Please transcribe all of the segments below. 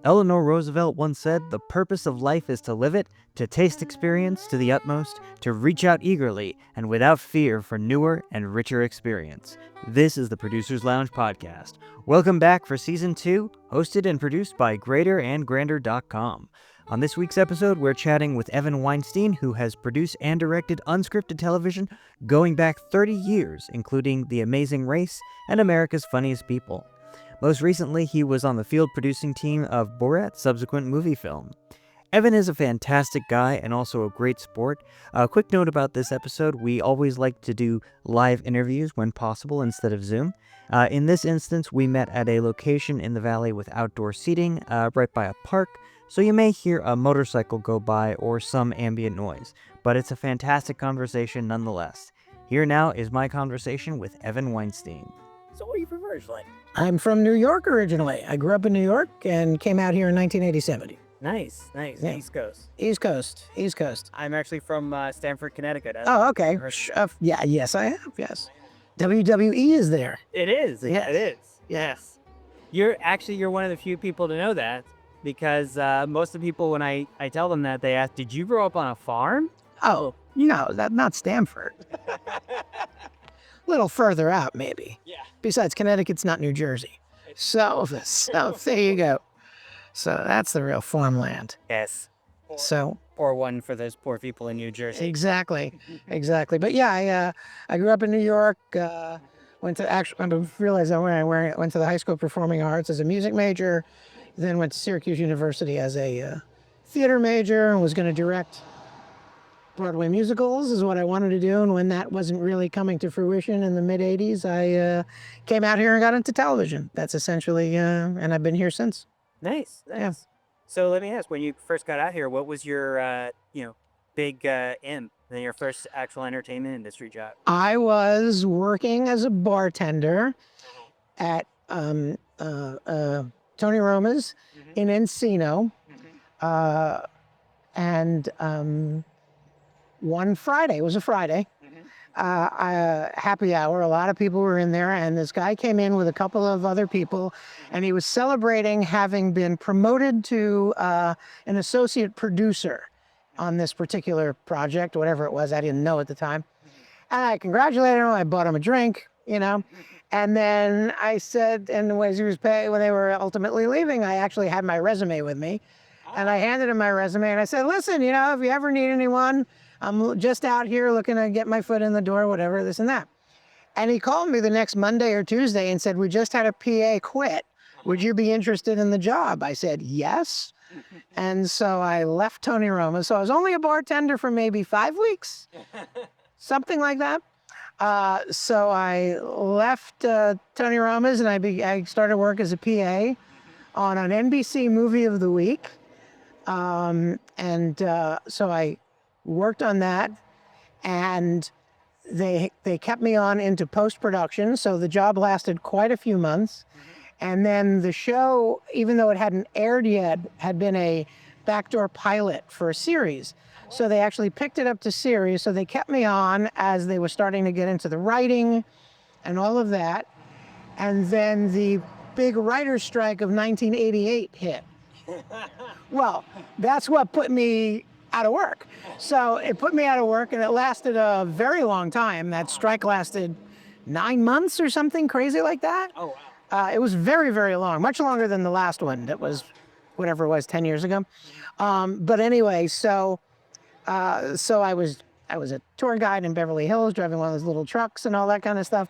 Eleanor Roosevelt once said, "The purpose of life is to live it, to taste experience to the utmost, to reach out eagerly and without fear for newer and richer experience." This is the Producers Lounge podcast. Welcome back for Season 2, hosted and produced by GreaterAndGrander.com. On this week's episode, we're chatting with Evan Weinstein, who has produced and directed unscripted television going back 30 years, including The Amazing Race and America's Funniest People. Most recently, he was on the field producing team of Borat Subsequent Movie Film. Evan is a fantastic guy and also a great sport. A quick note about this episode, we always like to do live interviews when possible instead of Zoom. In this instance, we met at a location in the valley with outdoor seating right by a park, so you may hear a motorcycle go by or some ambient noise, but it's a fantastic conversation nonetheless. Here now is my conversation with Evan Weinstein. So what are you from originally? I'm from New York originally. I grew up in New York and came out here in 1987. Nice. Yeah. East Coast. East Coast. I'm actually from Stamford, Connecticut. Oh, okay. Yes, I have, yes. WWE is there. It is. Yes. It is. Yes. You're one of the few people to know that, because most of the people, when I tell them that, they ask, "Did you grow up on a farm?" Oh, no, not Stamford. Little further out, maybe. Yeah. Besides, Connecticut's not New Jersey. So there you go. So that's the real farmland. Yes. So. Or one for those poor people in New Jersey. Exactly. But yeah, I grew up in New York. Went to I realized that when I went to the High School of Performing Arts as a music major, then went to Syracuse University as a theater major, and was going to direct Broadway musicals is what I wanted to do. And when that wasn't really coming to fruition in the mid-'80s, I came out here and got into television. That's essentially, and I've been here since. Nice. Yeah. So let me ask, when you first got out here, what was your, big your first actual entertainment industry job? I was working as a bartender at Tony Roma's in Encino. And one Friday, it was a Friday, happy hour, a lot of people were in there, and this guy came in with a couple of other people, and he was celebrating having been promoted to an associate producer on this particular project, whatever it was, I didn't know at the time. And I congratulated him, I bought him a drink, and then I said, and when he was paying, when they were ultimately leaving, I actually had my resume with me, and I handed him my resume, and I said, "Listen, if you ever need anyone, I'm just out here looking to get my foot in the door, whatever, this and that." And he called me the next Monday or Tuesday and said, "We just had a PA quit. Would you be interested in the job?" I said, "Yes." And so I left Tony Roma. So I was only a bartender for maybe 5 weeks, something like that. So I left Tony Roma's, and I started work as a PA on an NBC Movie of the Week. So I worked on that, and they kept me on into post-production, so the job lasted quite a few months. And then the show, even though it hadn't aired yet, had been a backdoor pilot for a series. So they actually picked it up to series, so they kept me on as they were starting to get into the writing and all of that. And then the big writer's strike of 1988 hit. Well, that's what put me out of work. So it put me out of work, and it lasted a very long time. That strike lasted 9 months or something crazy like that. Oh, wow. It was very, very long, much longer than the last one. That was whatever it was, 10 years ago. But anyway, so I was a tour guide in Beverly Hills, driving one of those little trucks and all that kind of stuff.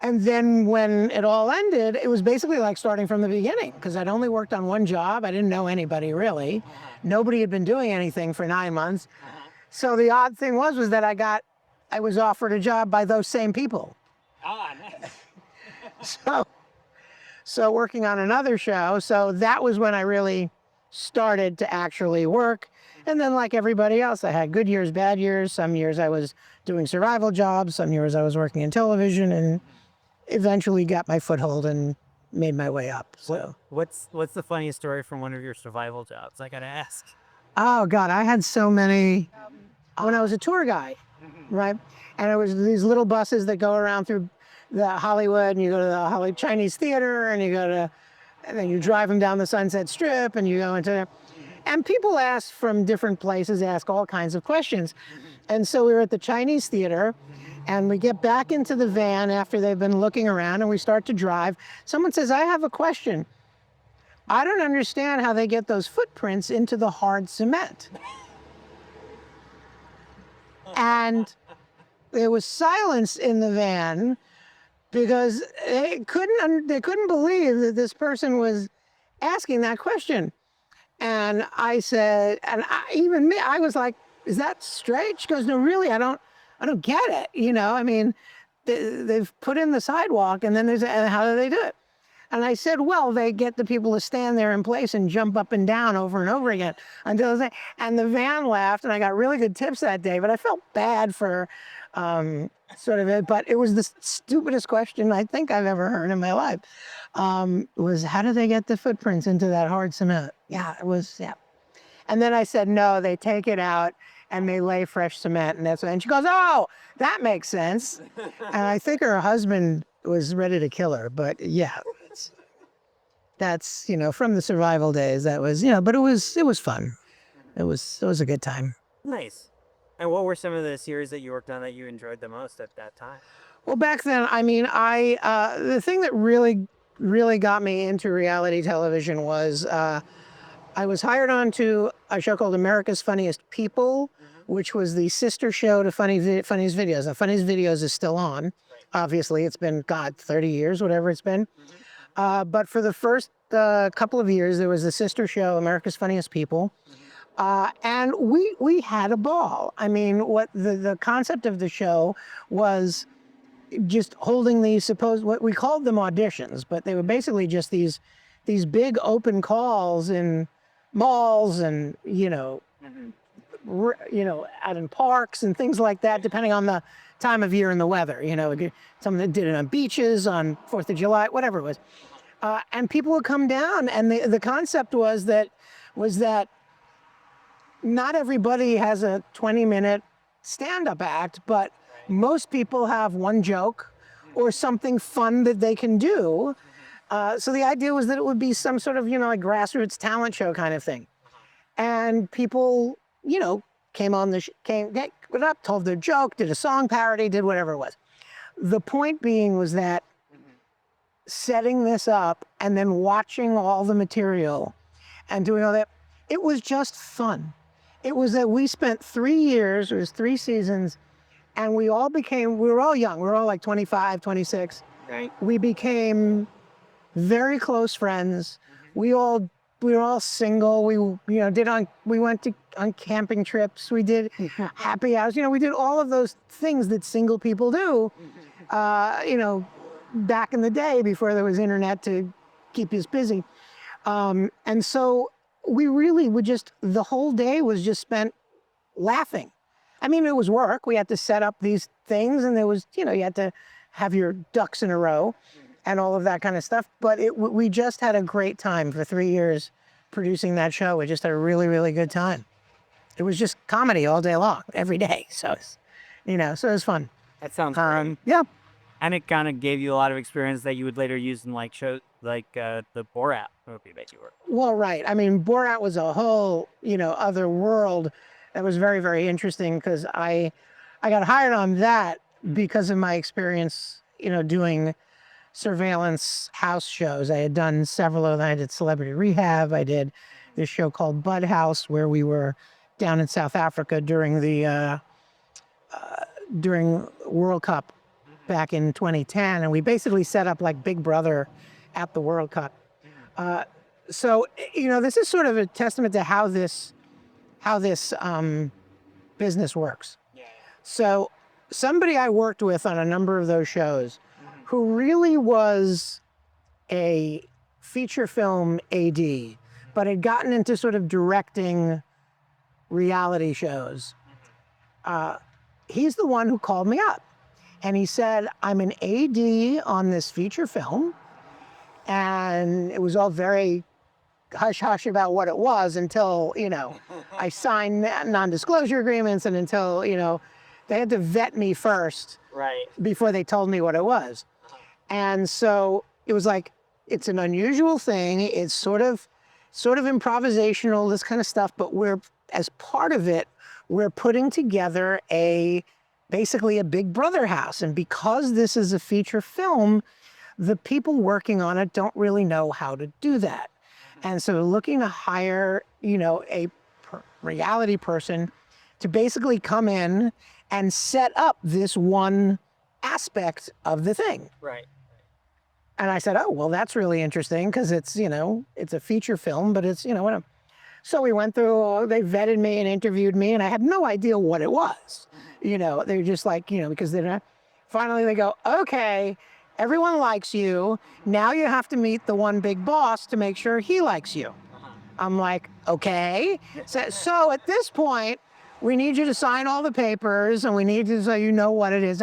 And then when it all ended, it was basically like starting from the beginning, because I'd only worked on one job. I didn't know anybody really. Nobody had been doing anything for 9 months. So the odd thing was that I was offered a job by those same people. Ah, nice. So working on another show. So that was when I really started to actually work. And then like everybody else, I had good years, bad years. Some years I was doing survival jobs. Some years I was working in television, and eventually got my foothold and made my way up. So what's the funniest story from one of your survival jobs? I gotta ask. Oh God, I had so many. When I was a tour guide, right? And it was these little buses that go around through the Hollywood, and you go to the Chinese theater, and you go to And then you drive them down the Sunset Strip and you go into there. And people ask from different places, ask all kinds of questions. And so we were at the Chinese theater and we get back into the van after they've been looking around and we start to drive. Someone says, I have a question. I don't understand how they get those footprints into the hard cement. And there was silence in the van because they couldn't believe that this person was asking that question. And I said, and I was like, is that straight? She goes, no, really, I don't get it. You know, I mean, they've put in the sidewalk and then and how do they do it? And I said, well, they get the people to stand there in place and jump up and down over and over again until they, and the van laughed and I got really good tips that day, but I felt bad for sort of it, but it was the stupidest question I think I've ever heard in my life. Was how do they get the footprints into that hard cement? Yeah, it was, yeah. And then I said, no, they take it out and they lay fresh cement and that's what, and she goes, oh, that makes sense. And I think her husband was ready to kill her, but yeah, that's, you know, from the survival days, that was, you know, but it was fun. It was a good time. Nice. And what were some of the series that you worked on that you enjoyed the most at that time? Well, back then, I mean, the thing that really got me into reality television was I was hired on to a show called America's Funniest People, which was the sister show to Funniest Videos. Now, Funniest Videos is still on. Right. Obviously, it's been, 30 years, whatever it's been. But for the first couple of years, there was the sister show, America's Funniest People. And we had a ball. I mean, what the concept of the show was just holding these what we called them auditions, but they were basically just these big open calls in malls and, out in parks and things like that, depending on the time of year and the weather. You know, some that did it on beaches, on 4th of July, whatever it was. And people would come down, and the concept was that not everybody has a 20-minute stand-up act, but most people have one joke or something fun that they can do. So the idea was that it would be some sort of, like grassroots talent show kind of thing. And people, came on got up, told their joke, did a song parody, did whatever it was. The point being was that setting this up and then watching all the material and doing all that, it was just fun. It was that we spent 3 years, it was 3 seasons, and we were all young. We were all like 25, 26. Right. We became very close friends. We were all single. We went on camping trips. We did happy hours. We did all of those things that single people do, back in the day before there was internet to keep us busy. And so we really would the whole day was just spent laughing. I mean, it was work. We had to set up these things and there was, you had to have your ducks in a row and all of that kind of stuff. But we just had a great time for 3 years producing that show. We just had a really, really good time. It was just comedy all day long, every day. So, so it was fun. That sounds great. Yeah. And it kind of gave you a lot of experience that you would later use in shows like the Borat movie that you were. Well, right. I mean, Borat was a whole, other world that was very, very interesting because I got hired on that because of my experience, doing surveillance house shows. I had done several of them. I did Celebrity Rehab. I did this show called Bud House where we were down in South Africa during the during World Cup back in 2010, and we basically set up like Big Brother at the World Cup. So this is sort of a testament to how this business works. Yeah. So somebody I worked with on a number of those shows, who really was a feature film AD, but had gotten into sort of directing reality shows. He's the one who called me up. And he said, I'm an AD on this feature film. And it was all very hush-hush about what it was until, I signed non-disclosure agreements and until, they had to vet me first. Right. Before they told me what it was. And so it was like, it's an unusual thing. It's sort of improvisational, this kind of stuff, but as part of it, we're putting together basically a Big Brother house. And because this is a feature film, the people working on it don't really know how to do that. And so looking to hire, a reality person to basically come in and set up this one aspect of the thing. Right. And I said, oh, well, that's really interesting because it's, it's a feature film, but it's, whatever. So we went through, they vetted me and interviewed me, and I had no idea what it was. They're just like, because they're not, finally they go, okay, everyone likes you. Now you have to meet the one big boss to make sure he likes you. I'm like, okay. So at this point, we need you to sign all the papers, and we need you so you know what it is.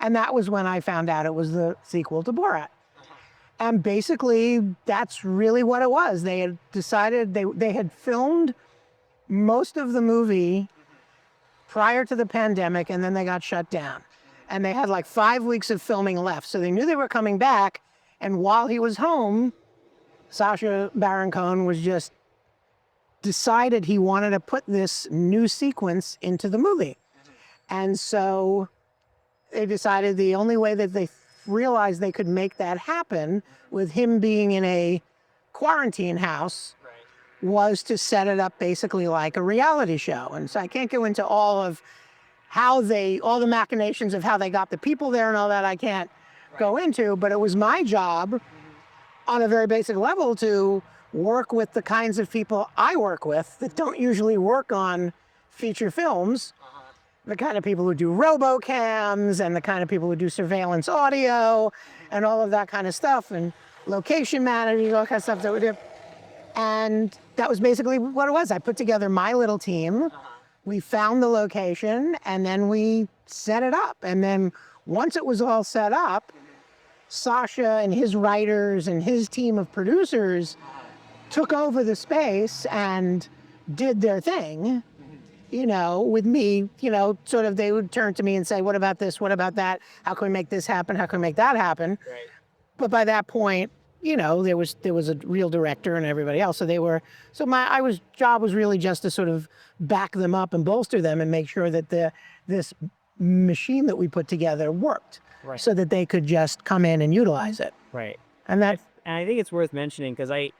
And that was when I found out it was the sequel to Borat. And basically, that's really what it was. They had decided, they had filmed most of the movie prior to the pandemic, and then they got shut down. And they had like 5 weeks of filming left. So they knew they were coming back. And while he was home, Sacha Baron Cohen was just decided he wanted to put this new sequence into the movie. And so they decided the only way that they realized they could make that happen with him being in a quarantine house was to set it up basically like a reality show. And so I can't go into all the machinations of how they got the people there and all that I can't go into, but it was my job on a very basic level to work with the kinds of people I work with that don't usually work on feature films, the kind of people who do robocams and the kind of people who do surveillance audio and all of that kind of stuff, and location managers, all that kind of stuff that we do. And that was basically what it was. I put together my little team. We found the location, and then we set it up. And then once it was all set up, Sacha and his writers and his team of producers took over the space and did their thing, with me, sort of they would turn to me and say, what about this? What about that? How can we make this happen? How can we make that happen? Right. But by that point, there was a real director and everybody else. So my job was really just to sort of back them up and bolster them and make sure that this machine that we put together worked, so that they could just come in and utilize it. Right. And I think it's worth mentioning because I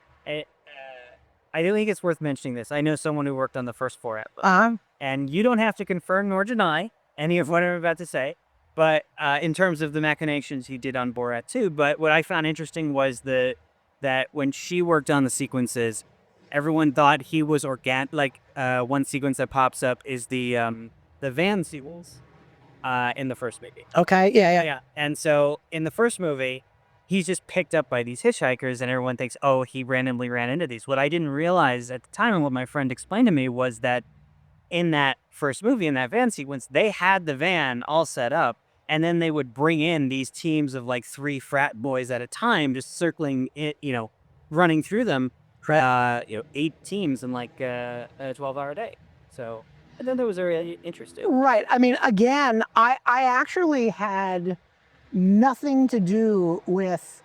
don't think it's worth mentioning this. I know someone who worked on the first Borat, and you don't have to confirm nor deny any of what I'm about to say. But in terms of the machinations he did on Borat too, but what I found interesting was that when she worked on the sequences, everyone thought he was organic. Like one sequence that pops up is the van sequence in the first movie. Okay, yeah. And so in the first movie, he's just picked up by these hitchhikers, and everyone thinks, oh, he randomly ran into these. What I didn't realize at the time, and what my friend explained to me, was that in that first movie, in that van sequence, they had the van all set up. And then they would bring in these teams of like 3 frat boys at a time, just circling it, running through them, 8 teams in like a 12-hour day. So I thought that was very interesting. Right. I mean, again, I actually had nothing to do with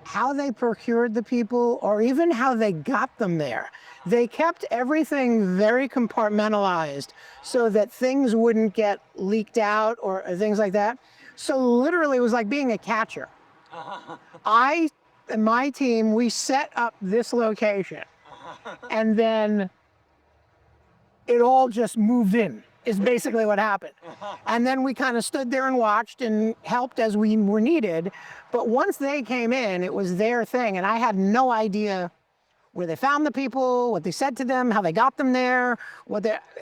how they procured the people or even how they got them there. They kept everything very compartmentalized so that things wouldn't get leaked out or things like that. So literally it was like being a catcher. I and my team, we set up this location and then it all just moved in, is basically what happened. And then we kind of stood there and watched and helped as we were needed. But once they came in, it was their thing. And I had no idea where they found the people, what they said to them, how they got them there,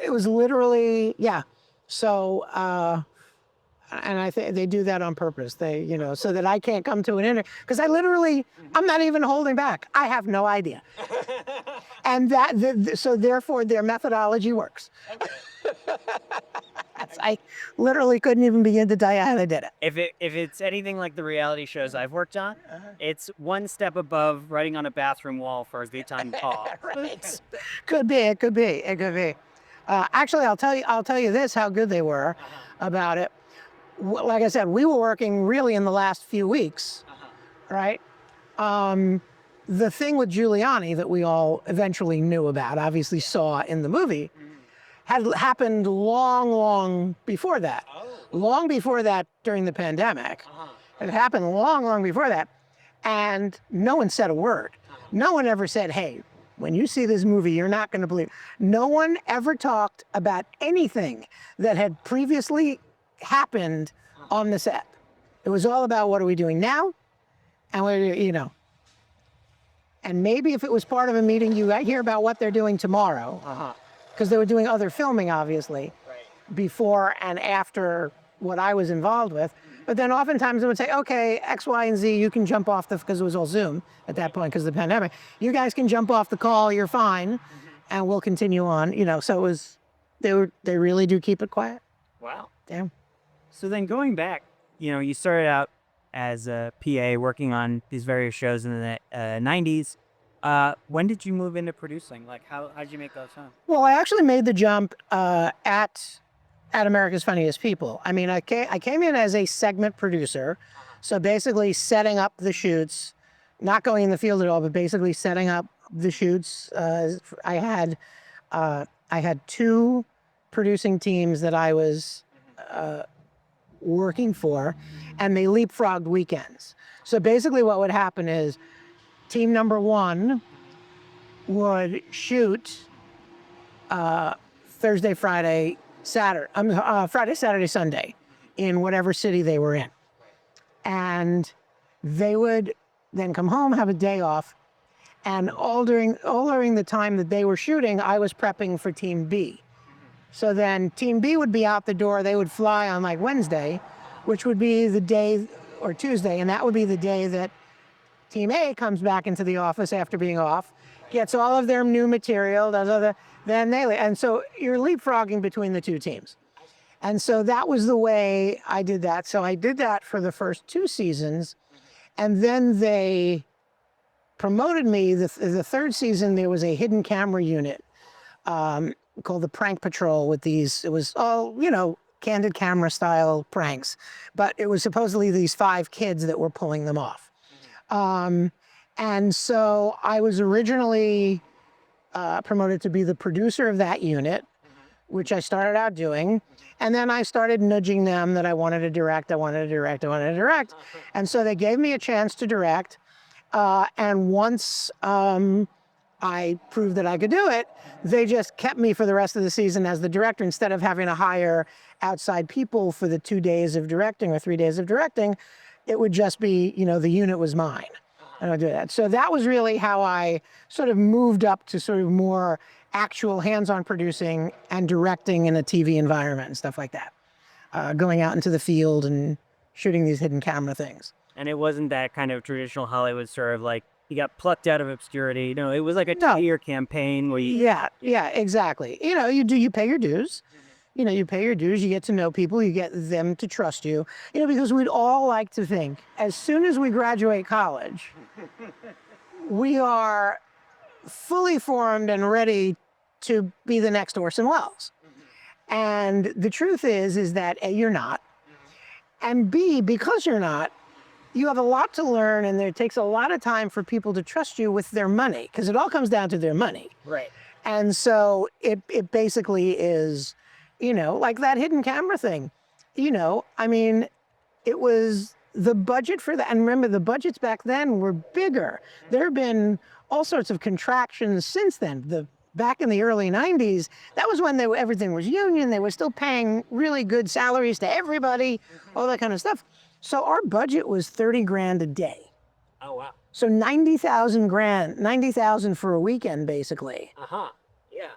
it was literally, yeah. So, and I think they do that on purpose. They, so that I can't come to an interview, because I'm not even holding back. I have no idea. And so therefore their methodology works. I literally couldn't even begin to tell you how they did it. If it's anything like the reality shows I've worked on, it's one step above writing on a bathroom wall for a good time call. Right. Could be. It could be. Actually, I'll tell you this: how good they were about it. Like I said, we were working really in the last few weeks, right? The thing with Giuliani that we all eventually knew about, obviously saw in the movie, had happened long before that. Long before that, during the pandemic. It happened long before that. And no one said a word. No one ever said, hey, when you see this movie, you're not going to believe. No one ever talked about anything that had previously happened on the set. It was all about what are we doing now? And what, and maybe if it was part of a meeting, you hear about what they're doing tomorrow. Because they were doing other filming, obviously, before and after what I was involved with. But then oftentimes they would say, okay, X, Y, and Z, you can jump off because it was all Zoom at that point because of the pandemic. You guys can jump off the call, you're fine, and we'll continue on. So it was, they really do keep it quiet. Wow. Damn. So then going back, you started out as a PA working on these various shows in the 90s. When did you move into producing? Like, how did you make those sound? Well, I actually made the jump at America's Funniest People. I mean, I came in as a segment producer, so basically setting up the shoots, not going in the field at all, but basically setting up the shoots. I had two producing teams that I was working for, and they leapfrogged weekends. So basically what would happen is team number one would shoot Thursday, Friday, Friday, Saturday, Sunday in whatever city they were in. And they would then come home, have a day off, and all during the time that they were shooting, I was prepping for Team B. So then Team B would be out the door, they would fly on like Wednesday, which would be the day, or Tuesday, and that would be the day that Team A comes back into the office after being off, gets all of their new material, and so you're leapfrogging between the two teams. And so that was the way I did that. So I did that for the first 2 seasons, and then they promoted me. The third season, there was a hidden camera unit called the Prank Patrol with these, it was all, candid camera style pranks, but it was supposedly these 5 kids that were pulling them off. And so I was originally promoted to be the producer of that unit, which I started out doing. And then I started nudging them that I wanted to direct. And so they gave me a chance to direct. And once I proved that I could do it, they just kept me for the rest of the season as the director instead of having to hire outside people for the 2 days of directing or 3 days of directing. It would just be, the unit was mine. And I would do that. So that was really how I sort of moved up to sort of more actual hands-on producing and directing in a TV environment and stuff like that. Going out into the field and shooting these hidden camera things. And it wasn't that kind of traditional Hollywood sort of like, you got plucked out of obscurity. No, it was like a 2-year campaign where you... Yeah, exactly. You pay your dues. You pay your dues, you get to know people, you get them to trust you. Because we'd all like to think, as soon as we graduate college, we are fully formed and ready to be the next Orson Welles. And the truth is that A, you're not. And B, because you're not, you have a lot to learn, and it takes a lot of time for people to trust you with their money, because it all comes down to their money. Right. And so it basically is... like that hidden camera thing, it was the budget for that. And remember, the budgets back then were bigger. There have been all sorts of contractions since then. Back in the early 90s, that was when everything was union. They were still paying really good salaries to everybody, all that kind of stuff. So our budget was $30,000 a day. Oh, wow. So $90,000 for a weekend, basically. Yeah.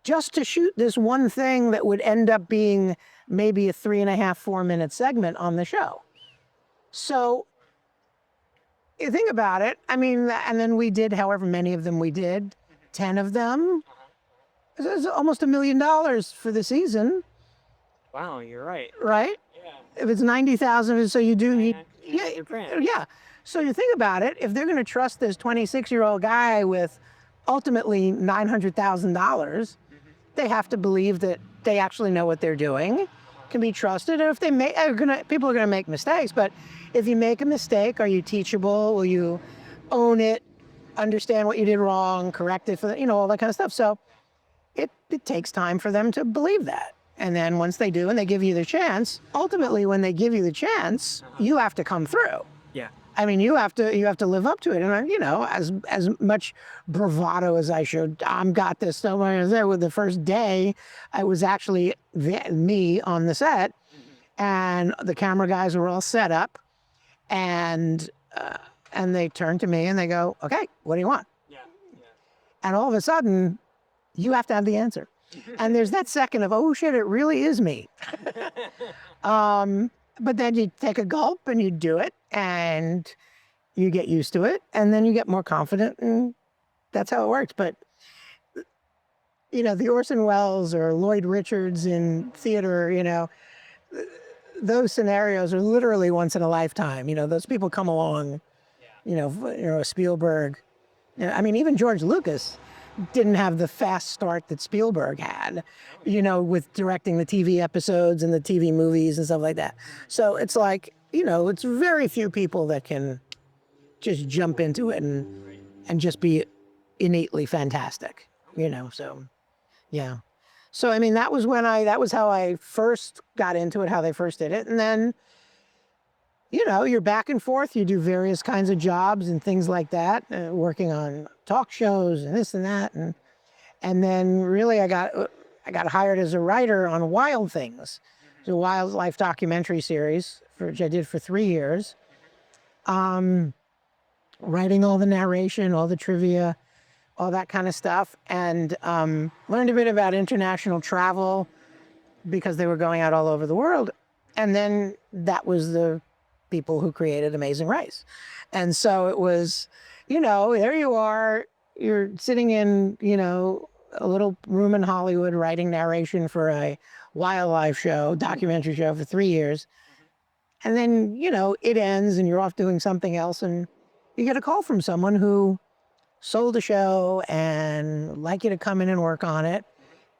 Just to shoot this one thing that would end up being maybe a 3.5-4 minute segment on the show. So you think about it, and then we did however many of them we did, 10 of them. It was almost $1 million for the season. Wow, you're right. Right? Yeah. If it's 90,000, so you do, Yeah. yeah. So you think about it, if they're going to trust this 26-year-old guy with ultimately $900,000, they have to believe that they actually know what they're doing, can be trusted. And if they people are going to make mistakes, but if you make a mistake, are you teachable? Will you own it, understand what you did wrong, correct it for the, all that kind of stuff. So it takes time for them to believe that. And then once they do and they give you the chance, ultimately when they give you the chance, you have to come through. Yeah. I mean, you have to live up to it. And as much bravado as I showed, I'm got this. So when I was there with the first day, I was actually me on the set, and the camera guys were all set up, and they turn to me and they go, "Okay, what do you want?" Yeah. And all of a sudden, you have to have the answer. And there's that second of, oh shit, it really is me. But then you take a gulp and you do it and you get used to it and then you get more confident, and that's how it works. But the Orson Welles or Lloyd Richards in theater, those scenarios are literally once in a lifetime. Those people come along, Spielberg. I mean, even George Lucas didn't have the fast start that Spielberg had, with directing the TV episodes and the TV movies and stuff like that. So it's like, it's very few people that can just jump into it and just be innately fantastic, so yeah. So, I mean, that was how I first got into it, how they first did it. And then, you're back and forth. You do various kinds of jobs and things like that, working on talk shows and this and that. And then really I got hired as a writer on Wild Things. It's a wildlife documentary series, which I did for 3 years. Writing all the narration, all the trivia, all that kind of stuff. And learned a bit about international travel because they were going out all over the world. And then that was the people who created Amazing Race. And so it was, there you are, you're sitting in, a little room in Hollywood writing narration for a wildlife show, documentary show for 3 years. And then, it ends and you're off doing something else and you get a call from someone who sold a show and like you to come in and work on it.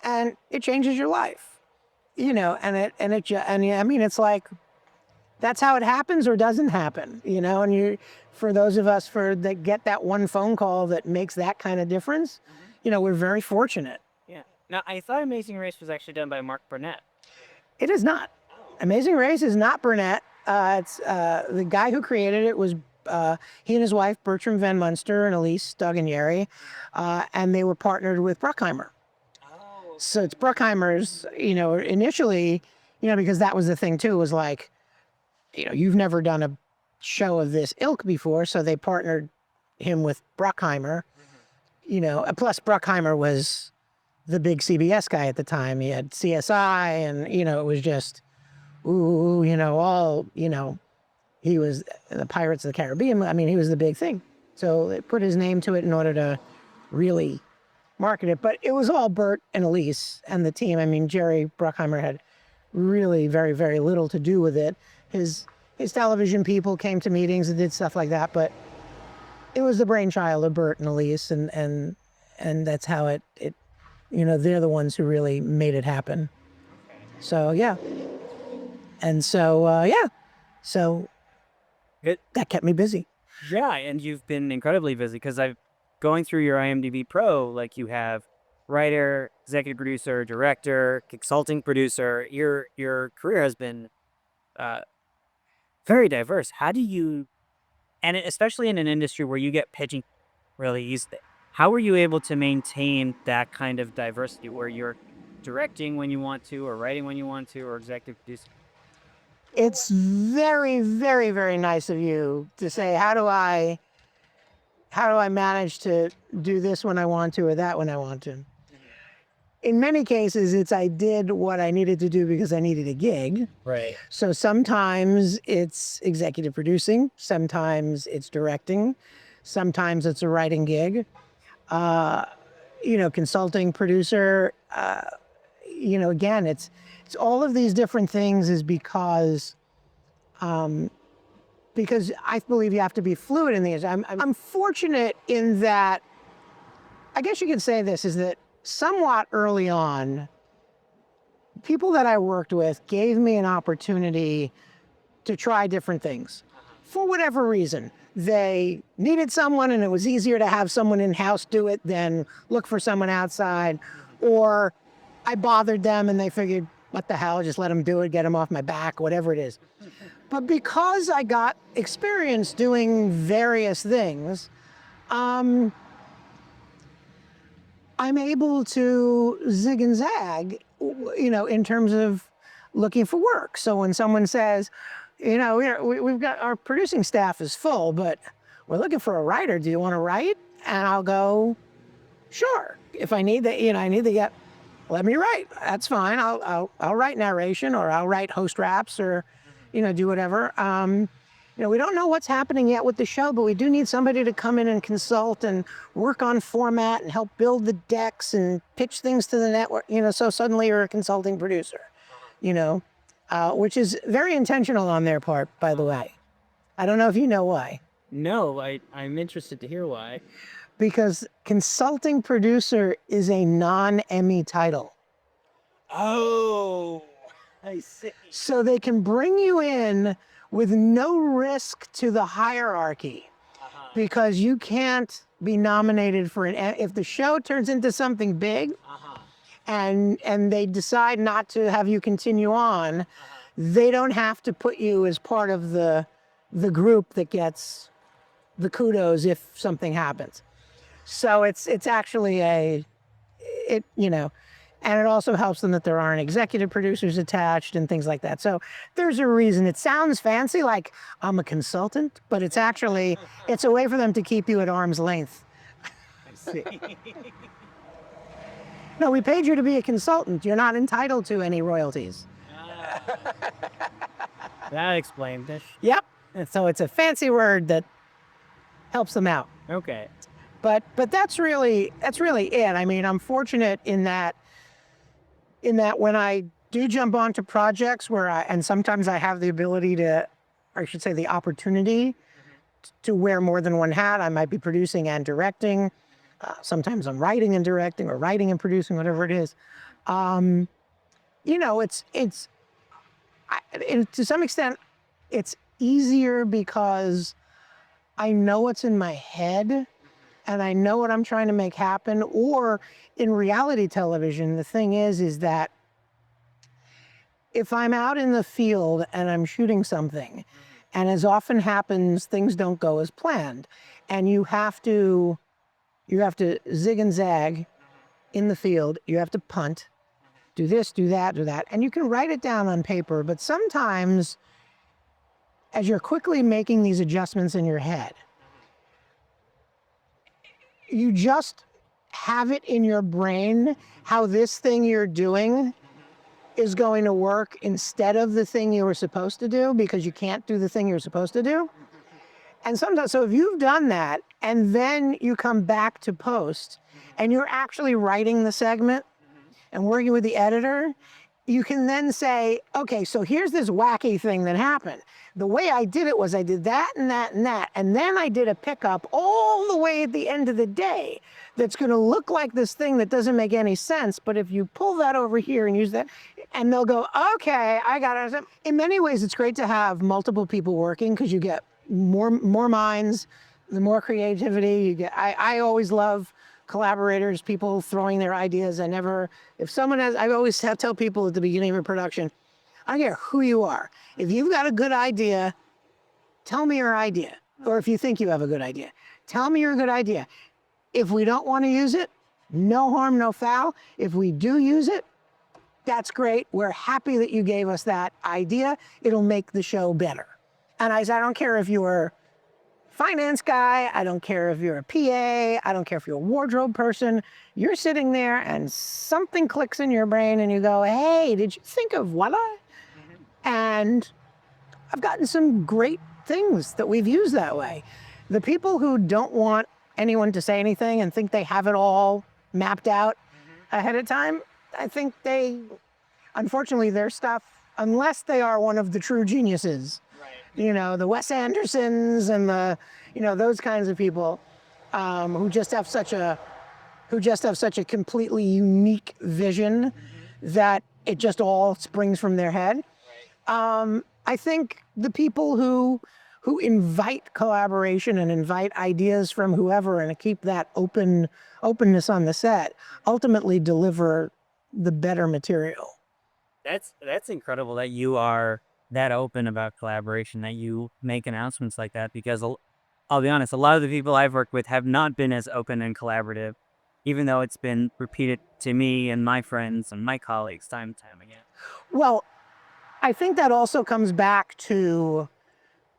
And it changes your life, it's like, that's how it happens or doesn't happen, and for those of us that get that one phone call that makes that kind of difference, we're very fortunate. Yeah. Now, I thought Amazing Race was actually done by Mark Burnett. It is not. Amazing Race is not Burnett. It's the guy who created it was he and his wife, Bertram Van Munster and Elise Doganieri, and they were partnered with Bruckheimer. Oh. So it's Bruckheimer's, initially, because that was the thing too, was like, you've never done a show of this ilk before, so they partnered him with Bruckheimer. Plus Bruckheimer was the big CBS guy at the time. He had CSI, and it was just, he was the Pirates of the Caribbean. I mean, he was the big thing. So they put his name to it in order to really market it. But it was all Bert and Elise and the team. I mean, Jerry Bruckheimer had really very, very little to do with it. His television people came to meetings and did stuff like that, but it was the brainchild of Bert and Elise, and that's how it they're the ones who really made it happen. So yeah, and so so that kept me busy. Yeah, and you've been incredibly busy because I've going through your IMDb Pro, like you have writer, executive producer, director, consulting producer. Your career has been very diverse. How do you, and especially in an industry where you get pitching really easily, how are you able to maintain that kind of diversity where you're directing when you want to, or writing when you want to, or executive producing? It's very, very, very nice of you to say, how do I manage to do this when I want to or that when I want to? In many cases, it's I did what I needed to do because I needed a gig. Right. So sometimes it's executive producing, sometimes it's directing, sometimes it's a writing gig. Consulting producer, again, it's all of these different things is because I believe you have to be fluid in these. I'm fortunate in that, I guess you could say this, is that somewhat early on, people that I worked with gave me an opportunity to try different things. for whatever reason. They needed someone and it was easier to have someone in-house do it than look for someone outside. Or I bothered them and they figured, what the hell, just let them do it, get them off my back, whatever it is. But because I got experience doing various things, I'm able to zig and zag, in terms of looking for work. So when someone says, we've got, our producing staff is full, but we're looking for a writer. Do you want to write? And I'll go, sure. If I need that, let me write. That's fine. I'll write narration, or I'll write host raps, or, do whatever. We don't know what's happening yet with the show, but we do need somebody to come in and consult and work on format and help build the decks and pitch things to the network. So suddenly you're a consulting producer, which is very intentional on their part, by the way. I don't know if you know why. No, I'm interested to hear why. Because consulting producer is a non-Emmy title. Oh, I see. So they can bring you in with no risk to the hierarchy, because you can't be nominated for if the show turns into something big, and they decide not to have you continue on, they don't have to put you as part of the group that gets the kudos if something happens. So it's actually and it also helps them that there aren't executive producers attached and things like that. So there's a reason. It sounds fancy, like I'm a consultant, but it's actually, it's a way for them to keep you at arm's length. I see. No, we paid you to be a consultant. You're not entitled to any royalties. That explains it. Yep. And so it's a fancy word that helps them out. Okay. But that's really it. I mean, I'm fortunate in that when I do jump onto projects and sometimes I have the ability to, or I should say the opportunity to wear more than one hat. I might be producing and directing. Sometimes I'm writing and directing, or writing and producing, whatever it is. To some extent, it's easier because I know what's in my head and I know what I'm trying to make happen. Or in reality television, the thing is that if I'm out in the field and I'm shooting something, and as often happens, things don't go as planned, and you have to zig and zag in the field, you have to punt, do this, do that, and you can write it down on paper, but sometimes as you're quickly making these adjustments in your head, you just have it in your brain how this thing you're doing is going to work instead of the thing you were supposed to do, because you can't do the thing you're supposed to do. And sometimes, so if you've done that and then you come back to post and you're actually writing the segment and working with the editor, you can then say, okay, so here's this wacky thing that happened. The way I did it was I did that and that and that, and then I did a pickup all the way at the end of the day that's going to look like this thing that doesn't make any sense, but if you pull that over here and use that, and they'll go, okay, I got it. In many ways, it's great to have multiple people working, because you get more minds, the more creativity you get. I always love collaborators, people throwing their ideas. I always tell people at the beginning of a production, I don't care who you are. If you've got a good idea, tell me your idea. Or if you think you have a good idea, tell me your good idea. If we don't want to use it, no harm, no foul. If we do use it, that's great. We're happy that you gave us that idea. It'll make the show better. And I don't care if you're finance guy, I don't care if you're a PA, I don't care if you're a wardrobe person, you're sitting there and something clicks in your brain and you go, hey, did you think of what And I've gotten some great things that we've used that way. The people who don't want anyone to say anything and think they have it all mapped out ahead of time, I think unfortunately, their stuff, unless they are one of the true geniuses, the Wes Andersons and those kinds of people who just have such a completely unique vision that it just all springs from their head. I think the people who who invite collaboration and invite ideas from whoever and keep that openness on the set, ultimately deliver the better material. That's incredible that you are that open about collaboration, that you make announcements like that, because I'll be honest, a lot of the people I've worked with have not been as open and collaborative, even though it's been repeated to me and my friends and my colleagues time and time again. Well, I think that also comes back to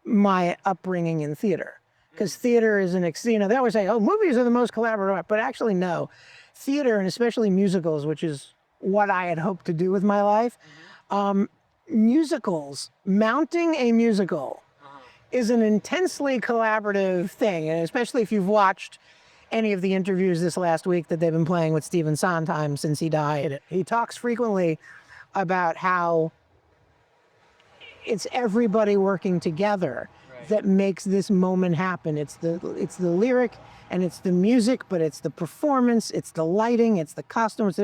my upbringing in theater, because theater is they always say, oh, movies are the most collaborative, but actually no. Theater, and especially musicals, which is what I had hoped to do with my life, musicals, mounting a musical is an intensely collaborative thing, and especially if you've watched any of the interviews this last week that they've been playing with Stephen Sondheim since he died. He talks frequently about how it's everybody working together that makes this moment happen. It's the lyric and it's the music, but it's the performance, it's the lighting, it's the costumes,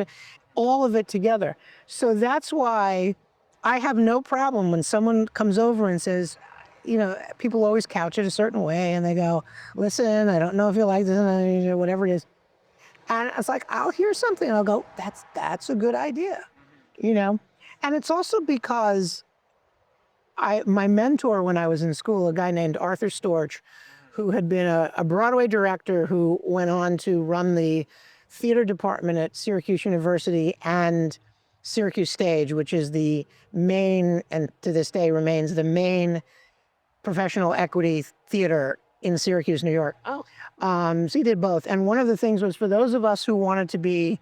all of it together. So that's why I have no problem when someone comes over and says, people always couch it a certain way and they go, listen, I don't know if you like this, whatever it is. And it's like, I'll hear something and I'll go, that's a good idea, And it's also because my mentor when I was in school, a guy named Arthur Storch, who had been a Broadway director who went on to run the theater department at Syracuse University and Syracuse Stage, which is the main, and to this day remains the main professional equity theater in Syracuse, New York. So he did both. And one of the things was, for those of us who wanted to be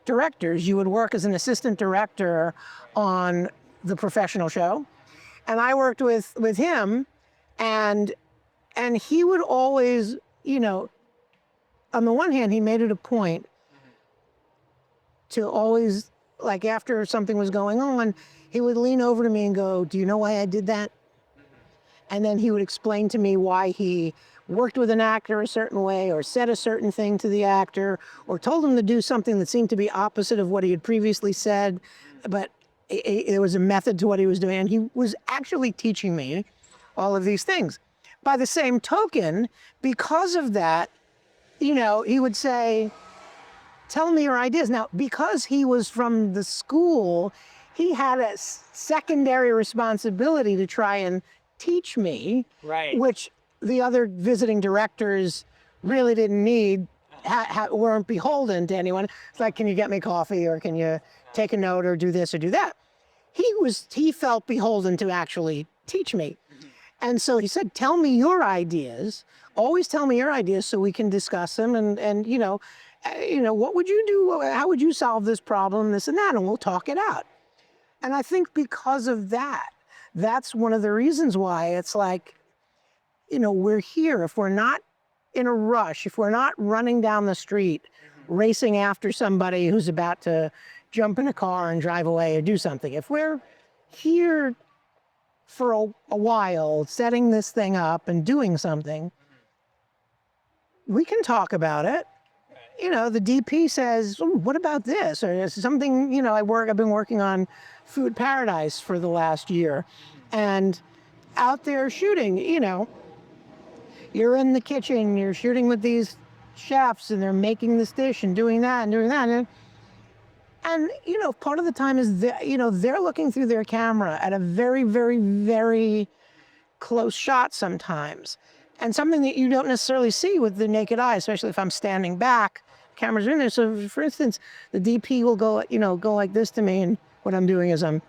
directors, you would work as an assistant director on the professional show. And I worked with him, and he would always, on the one hand, he made it a point to always, like after something was going on, he would lean over to me and go, do you know why I did that? And then he would explain to me why he worked with an actor a certain way, or said a certain thing to the actor, or told him to do something that seemed to be opposite of what he had previously said, but there was a method to what he was doing, and he was actually teaching me all of these things. By the same token, because of that, he would say, tell me your ideas. Now, because he was from the school, he had a secondary responsibility to try and teach me, which the other visiting directors really didn't need, weren't beholden to anyone. It's like, can you get me coffee, or can you take a note, or do this or do that? He felt beholden to actually teach me. And so he said, tell me your ideas, always tell me your ideas so we can discuss them, and what would you do? How would you solve this problem, this and that, and we'll talk it out. And I think because of that, that's one of the reasons why it's like, we're here. If we're not in a rush, if we're not running down the street, racing after somebody who's about to jump in a car and drive away or do something, if we're here for a while, setting this thing up and doing something, we can talk about it. The DP says, what about this? Or something, I've been working on Food Paradise for the last year, and out there shooting, you're in the kitchen, you're shooting with these chefs, and they're making this dish and doing that and doing that. And part of the time is, they're looking through their camera at a very, very, very close shot sometimes. And something that you don't necessarily see with the naked eye, especially if I'm standing back, cameras are in there. So for instance, the DP will go like this to me, and what I'm doing is I'm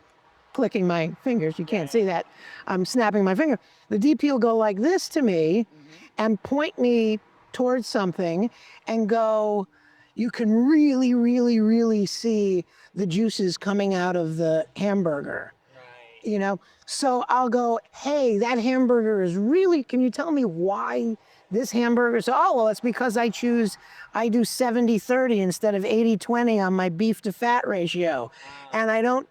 clicking my fingers. You can't see that. I'm snapping my finger. The DP will go like this to me and point me towards something and go, you can really, really, really see the juices coming out of the hamburger. So I'll go, hey, that hamburger is really, can you tell me why this hamburger? So, well, it's because I do 70-30 instead of 80-20 on my beef to fat ratio. And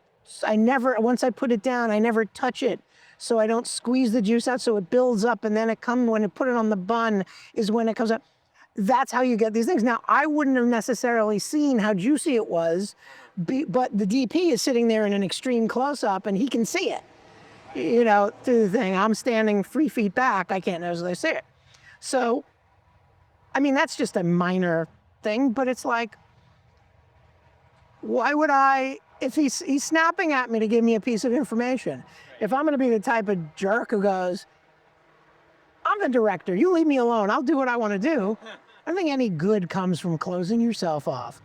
once I put it down, I never touch it. So I don't squeeze the juice out, so it builds up, and then when I put it on the bun is when it comes up. That's how you get these things. Now, I wouldn't have necessarily seen how juicy it was, but the DP is sitting there in an extreme close-up, and he can see it. through the thing. I'm standing 3 feet back. I can't necessarily see it. So, I mean, that's just a minor thing, but it's like, why would I, if he's snapping at me to give me a piece of information, if I'm going to be the type of jerk who goes, I'm the director, you leave me alone, I'll do what I want to do, I don't think any good comes from closing yourself off.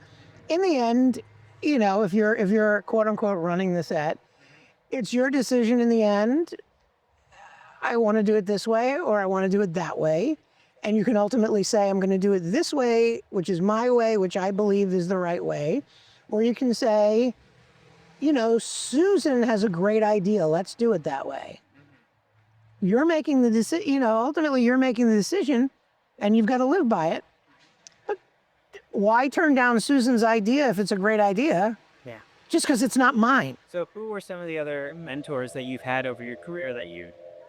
In the end, if you're quote unquote running the set, it's your decision in the end. I want to do it this way or I want to do it that way. And you can ultimately say, I'm going to do it this way, which is my way, which I believe is the right way. Or you can say, Susan has a great idea. Let's do it that way. You're making the decision, ultimately you're making the decision and you've got to live by it. But why turn down Susan's idea if it's a great idea? Yeah. Just because it's not mine. So who were some of the other mentors that you've had over your career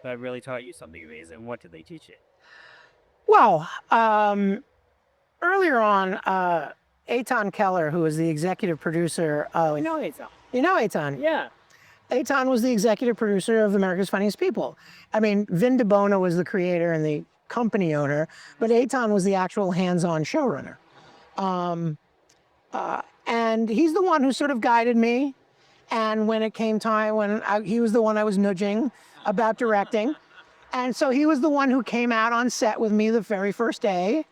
that really taught you something amazing? What did they teach you? Well, earlier on, Eitan Keller, who was the executive producer of... I know Eitan. You know Eitan? Yeah. Eitan was the executive producer of America's Funniest People. I mean, Vin DeBona was the creator and the company owner, but Eitan was the actual hands-on showrunner. And he's the one who sort of guided me. And when it came time, he was the one I was nudging about directing. And so he was the one who came out on set with me the very first day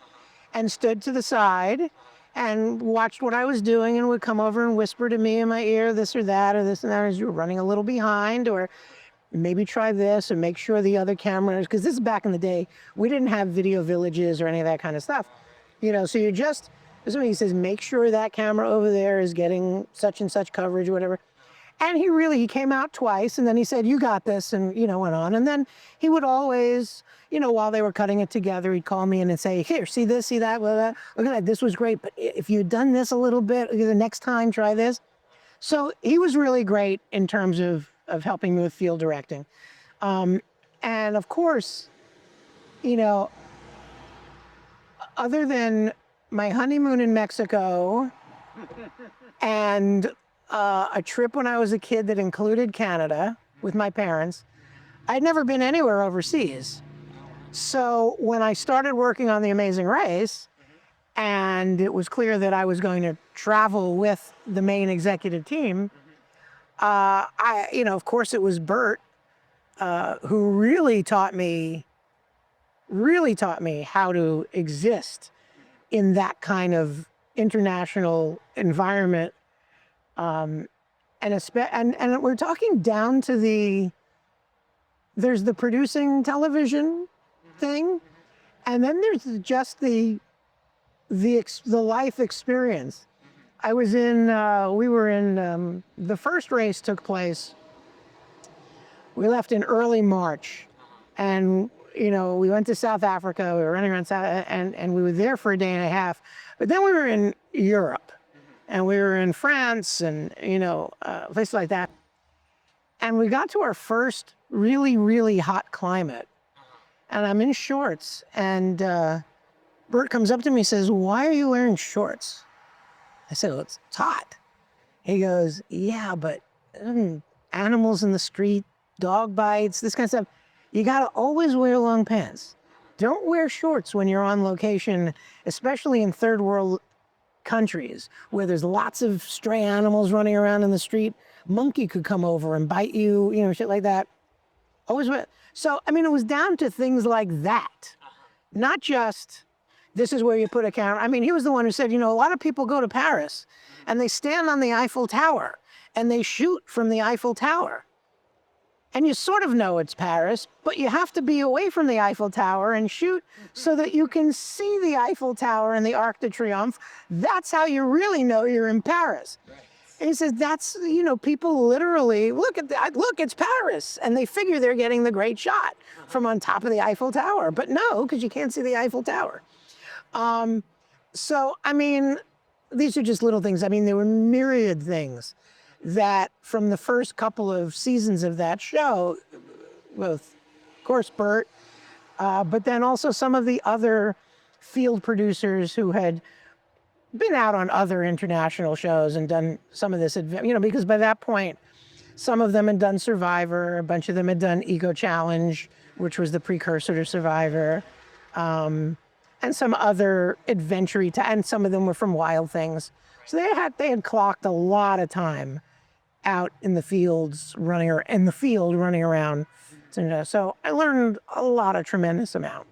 and stood to the side and watched what I was doing and would come over and whisper to me in my ear, this or that, or this and that, as you were running a little behind, or maybe try this, or make sure the other cameras, because this is back in the day, we didn't have video villages or any of that kind of stuff. So you just, he says, make sure that camera over there is getting such and such coverage or whatever. And he came out twice, and then he said, you got this, and, went on. And then he would always, while they were cutting it together, he'd call me in and say, here, see this, see that, blah, blah. Look at that, this was great, but if you'd done this a little bit, the next time, try this. So he was really great in terms of helping me with field directing. And of course, other than my honeymoon in Mexico and a trip when I was a kid that included Canada with my parents, I'd never been anywhere overseas. So when I started working on The Amazing Race, and it was clear that I was going to travel with the main executive team, of course it was Bert, who really taught me how to exist in that kind of international environment. And we're talking down to there's the producing television thing, and then there's just the life experience. We were in, the first race took place, we left in early March, and we went to South Africa, we were running around and we were there for a day and a half, but then we were in Europe. And we were in France and, places like that. And we got to our first really, really hot climate. And I'm in shorts. And Bert comes up to me and says, why are you wearing shorts? I said, well, it's hot. He goes, yeah, but animals in the street, dog bites, this kind of stuff. You got to always wear long pants. Don't wear shorts when you're on location, especially in third world countries where there's lots of stray animals running around in the street. Monkey could come over and bite you, shit like that. Always. So, it was down to things like that. Not just, this is where you put a camera. He was the one who said, a lot of people go to Paris and they stand on the Eiffel Tower and they shoot from the Eiffel Tower. And you sort of know it's Paris, but you have to be away from the Eiffel Tower and shoot so that you can see the Eiffel Tower and the Arc de Triomphe. That's how you really know you're in Paris. Right. And he says, that's, people literally, look, it's Paris. And they figure they're getting the great shot from on top of the Eiffel Tower. But no, because you can't see the Eiffel Tower. These are just little things. There were myriad things that from the first couple of seasons of that show, with, of course, Bert, but then also some of the other field producers who had been out on other international shows and done some of this, because by that point, Some of them had done Survivor. A bunch of them had done Eco Challenge, which was the precursor to Survivor. And some other adventure-y, and some of them were from Wild Things. So they had clocked a lot of time out in the fields, running around. So I learned a tremendous amount.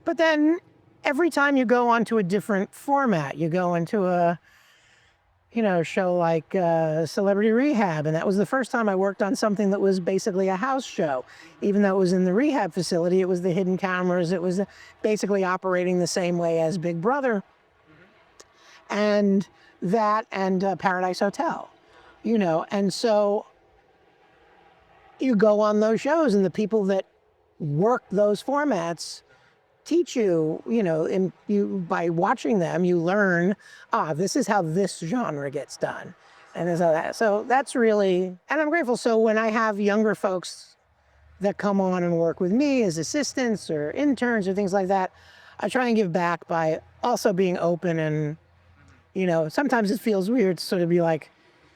But then every time you go onto a different format, you go into a show like Celebrity Rehab, and that was the first time I worked on something that was basically a house show. Even though it was in the rehab facility, it was the hidden cameras, it was basically operating the same way as Big Brother. And that and Paradise Hotel, and so you go on those shows, and the people that work those formats teach you, by watching them, you learn, this is how this genre gets done. And so that's really, and I'm grateful. So when I have younger folks that come on and work with me as assistants or interns or things like that, I try and give back by also being open. And, sometimes it feels weird to sort of be like,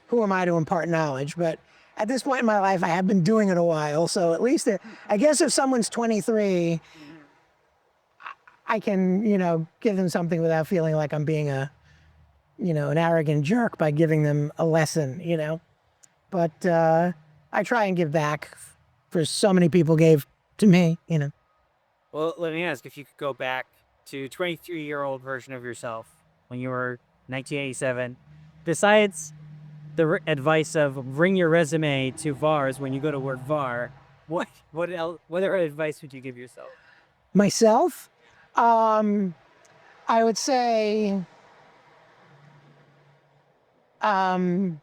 who am I to impart knowledge? But at this point in my life, I have been doing it a while. So at least, I guess if someone's 23, I can, give them something without feeling like I'm being an arrogant jerk by giving them a lesson, But I try and give back for so many people gave to me, Well, let me ask, if you could go back to 23-year-old version of yourself when you were 1987, besides the advice of bring your resume to VARs when you go to work VAR, what other advice would you give yourself? Myself? I would say, I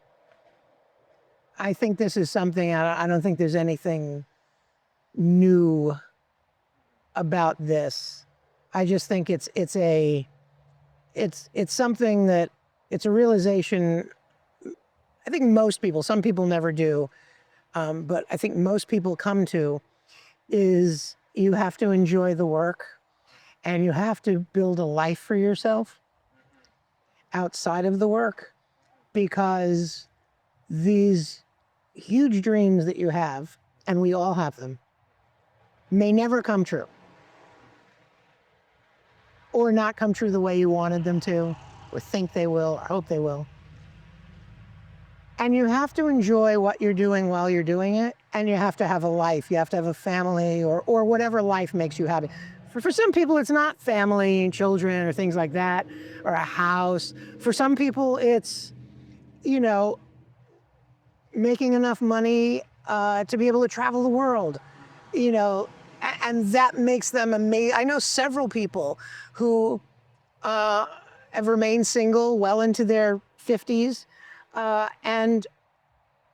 think this is something, I don't think there's anything new about this. I just think it's something that, it's a realization, I think most people, some people never do, but I think most people come to, is you have to enjoy the work. And you have to build a life for yourself outside of the work, because these huge dreams that you have, and we all have them, may never come true. Or not come true the way you wanted them to, or think they will, or hope they will. And you have to enjoy what you're doing while you're doing it, and you have to have a life. You have to have a family, or whatever life makes you happy. For some people, it's not family and children or things like that, or a house. For some people, it's, making enough money to be able to travel the world, and that makes them amazing. I know several people who have remained single well into their 50s, and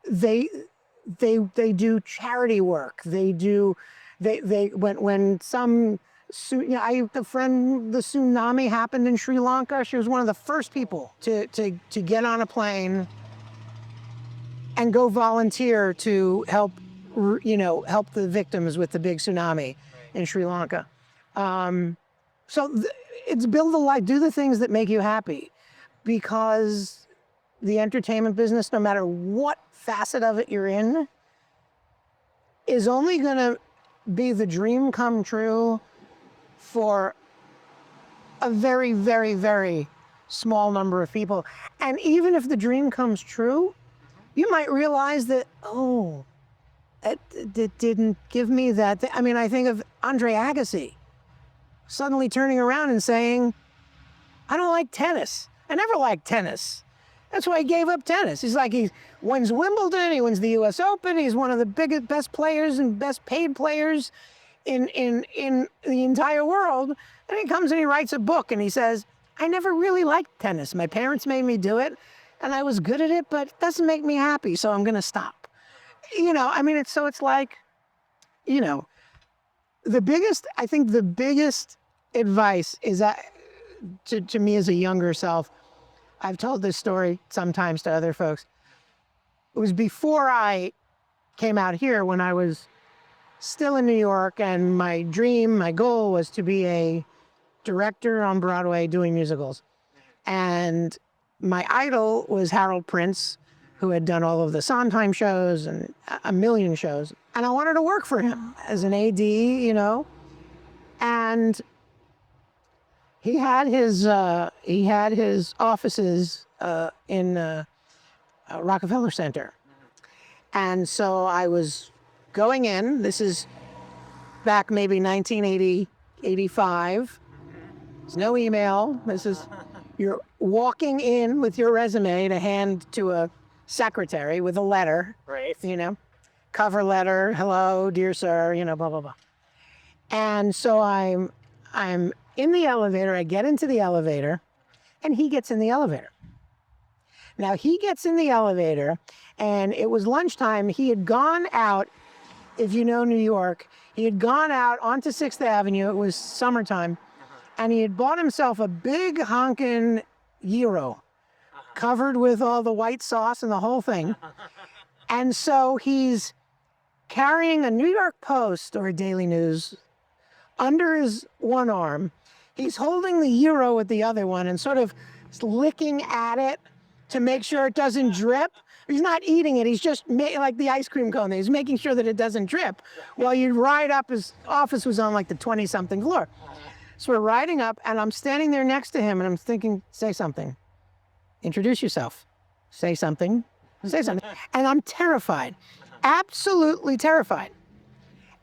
they do charity work. When some, the tsunami happened in Sri Lanka. She was one of the first people to get on a plane and go volunteer to help the victims with the big tsunami in Sri Lanka. It's build a life, do the things that make you happy, because the entertainment business, no matter what facet of it you're in, is only going to be the dream come true for a very, very, very small number of people. And even if the dream comes true, you might realize that, it didn't give me that. I think of Andre Agassi suddenly turning around and saying, I don't like tennis. I never liked tennis. That's why he gave up tennis. He's like, he wins Wimbledon, he wins the US Open, he's one of the best players and best paid players in the entire world. And he comes and he writes a book and he says, I never really liked tennis. My parents made me do it and I was good at it, but it doesn't make me happy, so I'm gonna stop. It's like, the biggest advice is that to me as a younger self, I've told this story sometimes to other folks. It was before I came out here, when I was still in New York, and my goal was to be a director on Broadway doing musicals. And my idol was Harold Prince, who had done all of the Sondheim shows and a million shows. And I wanted to work for him as an AD, you know. And he had his offices in Rockefeller Center. And so I was going in. This is back maybe 1980, 85. There's no email. You're walking in with your resume to hand to a secretary with a letter, Right. you know, cover letter, hello, dear sir, you know, blah, blah, blah. And so I'm in the elevator, I get into the elevator, and he gets in the elevator. Now he gets in the elevator, and it was lunchtime. He had gone out, if you know New York, he had gone out onto 6th Avenue, it was summertime, and he had bought himself a big honkin' gyro, covered with all the white sauce and the whole thing. And so he's carrying a New York Post or a Daily News under his one arm. He's holding the gyro with the other one and sort of licking at it to make sure it doesn't drip. He's not eating it. He's just like the ice cream cone. He's making sure that it doesn't drip. While you ride up, his office was on like the 20-something floor. So we're riding up, and I'm standing there next to him, and I'm thinking, say something. Introduce yourself. Say something. Say something. And I'm terrified. Absolutely terrified.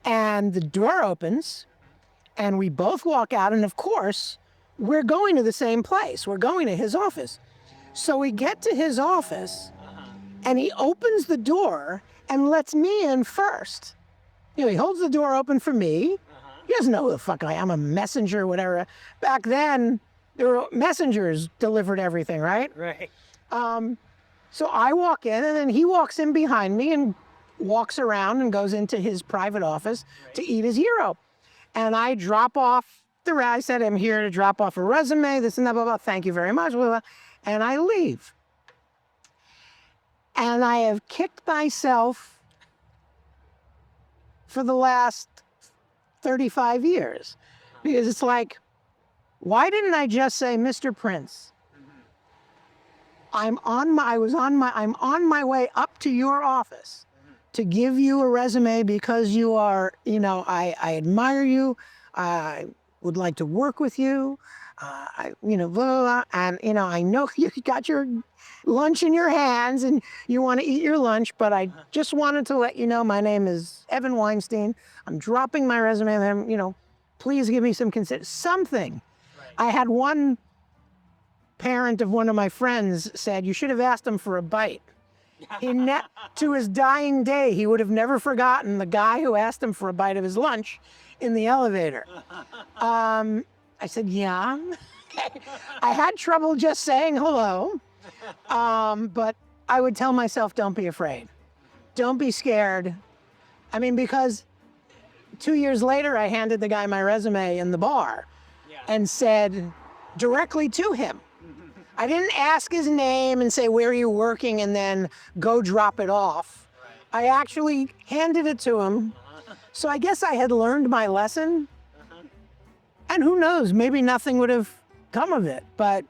And the door opens, and we both walk out, and of course, we're going to the same place. We're going to his office. So we get to his office, and he opens the door and lets me in first. You know, he holds the door open for me. He doesn't know who the fuck I am, a messenger, whatever. Back then, there were messengers delivered everything, right? Right. So I walk in, and then he walks in behind me and walks around and goes into his private office to eat his gyro. And I drop off I said, I'm here to drop off a resume, this and that, blah, blah, thank you very much, blah, blah, and I leave. And I have kicked myself for the last 35 years. Because it's like, why didn't I just say, Mr. Prince, I'm on my way up to your office to give you a resume because you are, you know, I admire you. I would like to work with you. You know, blah, blah, blah. And, you know, I know you got your lunch in your hands and you want to eat your lunch, but I just wanted to let you know my name is Evan Weinstein. I'm dropping my resume and, you know, please give me some something. Right. I had one parent of one of my friends said, you should have asked him for a bite. To his dying day, he would have never forgotten the guy who asked him for a bite of his lunch in the elevator. I said, yeah. I had trouble just saying hello, but I would tell myself, don't be afraid. Don't be scared. I mean, because 2 years later, I handed the guy my resume in the bar and said directly to him. I didn't ask his name and say, where are you working, and then go drop it off. Right. I actually handed it to him. So I guess I had learned my lesson. And who knows, maybe nothing would have come of it, but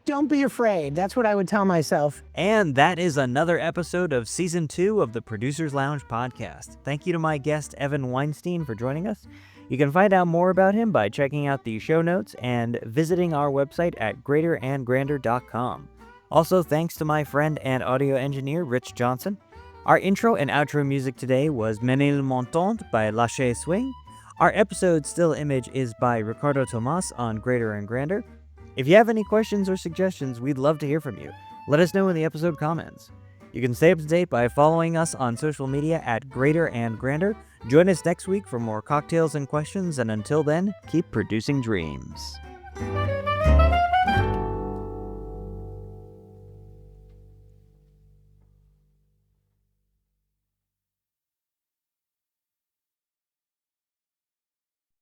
don't be afraid. That's what I would tell myself. And that is another episode of Season 2 of the Producers Lounge podcast. Thank you to my guest, Evan Weinstein, for joining us. You can find out more about him by checking out the show notes and visiting our website at greaterandgrander.com. Also, thanks to my friend and audio engineer, Rich Johnson. Our intro and outro music today was Menilmontant by Latché Swing. Our episode still image is by Ricardo Tomasz on Greater and Grander. If you have any questions or suggestions, we'd love to hear from you. Let us know in the episode comments. You can stay up to date by following us on social media at Greater and Grander. Join us next week for more cocktails and questions, and until then, keep producing dreams.